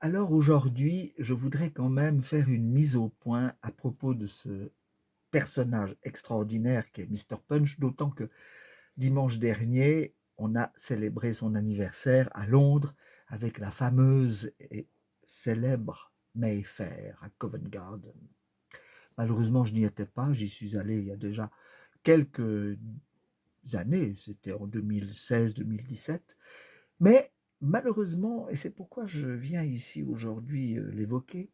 Alors aujourd'hui, je voudrais quand même faire une mise au point à propos de ce personnage extraordinaire qu'est Mr. Punch, d'autant que dimanche dernier, on a célébré son anniversaire à Londres avec la fameuse et célèbre Mayfair à Covent Garden. Malheureusement, je n'y étais pas, j'y suis allé il y a déjà quelques années, c'était en 2016-2017, mais malheureusement, et c'est pourquoi je viens ici aujourd'hui l'évoquer,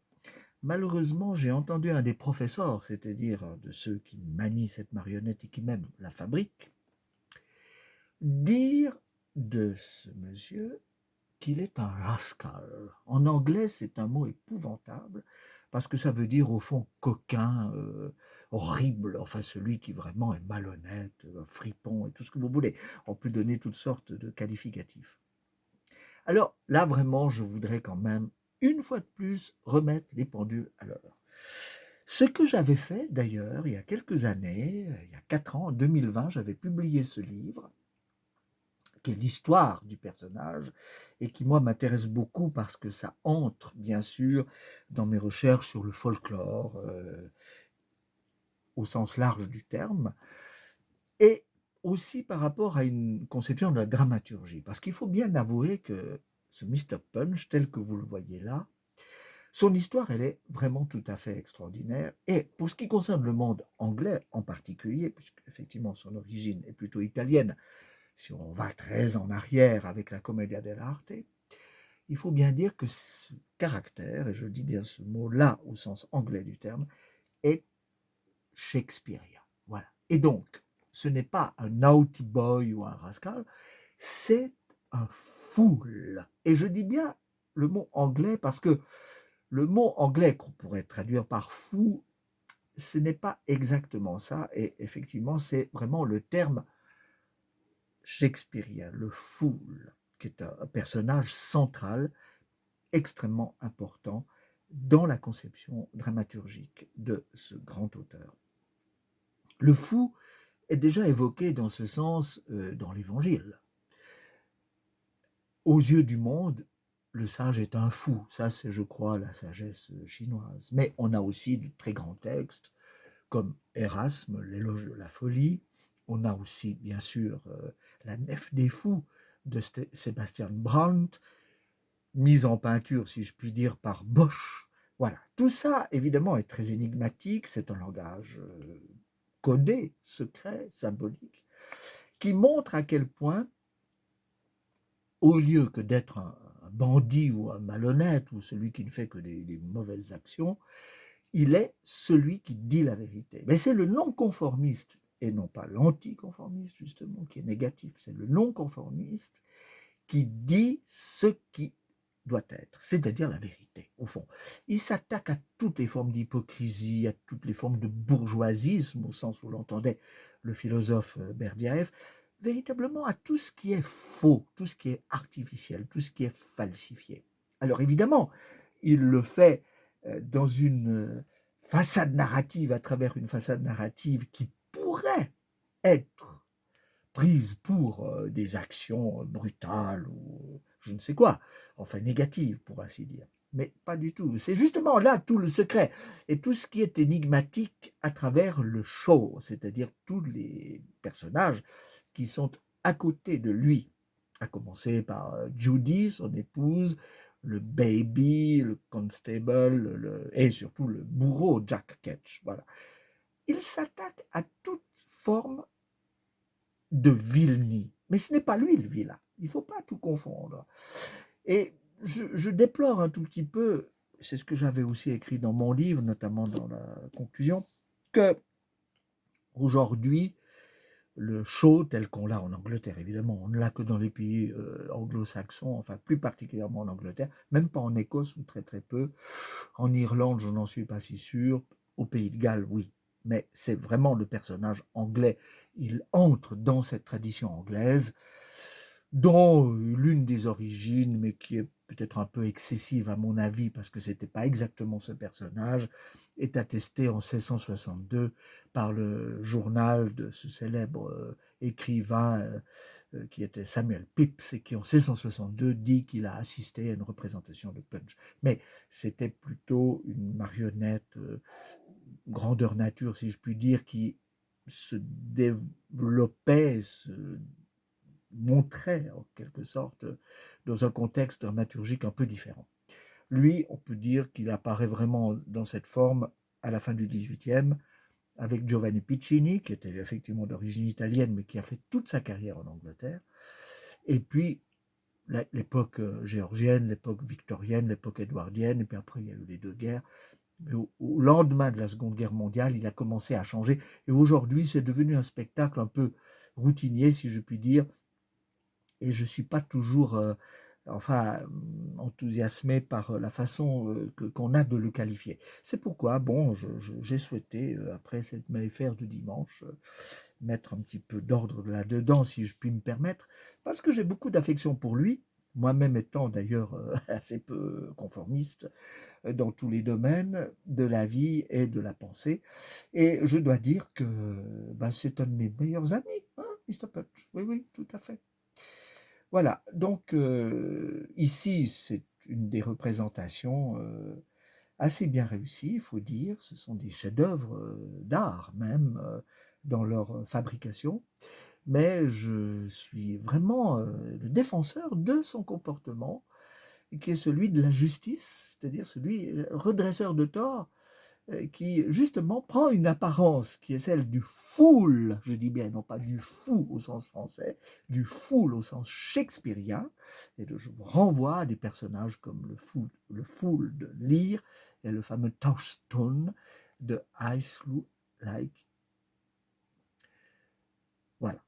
malheureusement, j'ai entendu un des professeurs, c'est-à-dire de ceux qui manient cette marionnette et qui même la fabriquent, dire de ce monsieur qu'il est un rascal. En anglais, c'est un mot épouvantable parce que ça veut dire au fond coquin, horrible, enfin celui qui vraiment est malhonnête, fripon et tout ce que vous voulez. On peut donner toutes sortes de qualificatifs. Alors là, vraiment, je voudrais quand même, une fois de plus, remettre les pendules à l'heure. Ce que j'avais fait d'ailleurs il y a quelques années, il y a 4 ans, en 2020, j'avais publié ce livre, qui est l'histoire du personnage, et qui, moi, m'intéresse beaucoup parce que ça entre, bien sûr, dans mes recherches sur le folklore, au sens large du terme, et aussi par rapport à une conception de la dramaturgie. Parce qu'il faut bien avouer que ce Mr. Punch, tel que vous le voyez là, son histoire, elle est vraiment tout à fait extraordinaire. Et pour ce qui concerne le monde anglais en particulier, puisque effectivement son origine est plutôt italienne, si on va très en arrière avec la Commedia dell'arte, il faut bien dire que ce caractère, et je dis bien ce mot-là au sens anglais du terme, est shakespearien. Voilà. Et donc, ce n'est pas un naughty boy ou un rascal, c'est un fool. Et je dis bien le mot anglais parce que le mot anglais qu'on pourrait traduire par fou, ce n'est pas exactement ça. Et effectivement, c'est vraiment le terme shakespearien, le fool, qui est un personnage central, extrêmement important dans la conception dramaturgique de ce grand auteur. Le fou est déjà évoqué dans ce sens dans l'Évangile. Aux yeux du monde, le sage est un fou. Ça, c'est, je crois, la sagesse chinoise. Mais on a aussi de très grands textes comme Erasme, l'éloge de la folie. On a aussi, bien sûr, la nef des fous de Sebastian Brandt, mise en peinture, si je puis dire, par Bosch. Voilà, tout ça, évidemment, est très énigmatique. C'est un langage codé, secret, symbolique, qui montre à quel point, au lieu que d'être un bandit ou un malhonnête ou celui qui ne fait que des mauvaises actions, il est celui qui dit la vérité. Mais c'est le non-conformiste et non pas l'anticonformiste, justement, qui est négatif. C'est le non-conformiste qui dit ce qui doit être, c'est-à-dire la vérité, au fond. Il s'attaque à toutes les formes d'hypocrisie, à toutes les formes de bourgeoisisme, au sens où l'entendait le philosophe Berdyaev, véritablement à tout ce qui est faux, tout ce qui est artificiel, tout ce qui est falsifié. Alors évidemment, il le fait dans une façade narrative, à travers une façade narrative qui pourrait être prise pour des actions brutales ou je ne sais quoi, enfin négatives pour ainsi dire. Mais pas du tout. C'est justement là tout le secret et tout ce qui est énigmatique à travers le show, c'est-à-dire tous les personnages qui sont à côté de lui, à commencer par Judy, son épouse, le baby, le constable et surtout le bourreau Jack Ketch. Voilà. Il s'attaque à toute forme de Vilny. Mais ce n'est pas lui le vilain. Il ne faut pas tout confondre. Et je déplore un tout petit peu, c'est ce que j'avais aussi écrit dans mon livre, notamment dans la conclusion, que aujourd'hui, le show tel qu'on l'a en Angleterre, évidemment, on ne l'a que dans les pays anglo-saxons, enfin plus particulièrement en Angleterre, même pas en Écosse ou très très peu. En Irlande, je n'en suis pas si sûr. Au Pays de Galles, oui. Mais c'est vraiment le personnage anglais. Il entre dans cette tradition anglaise, dont l'une des origines, mais qui est peut-être un peu excessive à mon avis, parce que ce n'était pas exactement ce personnage, est attestée en 1662 par le journal de ce célèbre écrivain qui était Samuel Pepys, et qui en 1662 dit qu'il a assisté à une représentation de Punch. Mais c'était plutôt une marionnette grandeur nature, si je puis dire, qui se développait, se montrait en quelque sorte dans un contexte dramaturgique un peu différent. Lui, on peut dire qu'il apparaît vraiment dans cette forme à la fin du XVIIIe, avec Giovanni Piccini, qui était effectivement d'origine italienne, mais qui a fait toute sa carrière en Angleterre. Et puis, l'époque géorgienne, l'époque victorienne, l'époque édouardienne, et puis après, il y a eu les deux guerres. Mais au lendemain de la Seconde Guerre mondiale, il a commencé à changer. Et aujourd'hui, c'est devenu un spectacle un peu routinier, si je puis dire. Et je ne suis pas toujours enthousiasmé par la façon qu'on a de le qualifier. C'est pourquoi, bon, j'ai souhaité, après cette affaire de dimanche, mettre un petit peu d'ordre là-dedans, si je puis me permettre, parce que j'ai beaucoup d'affection pour lui, moi-même étant d'ailleurs assez peu conformiste dans tous les domaines de la vie et de la pensée. Et je dois dire que c'est un de mes meilleurs amis, hein, Mr. Punch. Oui, oui, tout à fait. Voilà, donc ici, c'est une des représentations assez bien réussies, il faut dire. Ce sont des chefs-d'œuvre d'art même dans leur fabrication. Mais je suis vraiment le défenseur de son comportement, qui est celui de la justice, c'est-à-dire celui redresseur de tort, qui justement prend une apparence qui est celle du fool, je dis bien, non pas du fou au sens français, du fool au sens shakespearien, et je vous renvoie à des personnages comme le fool de Lear et le fameux Touchstone de I Slew Like. Voilà.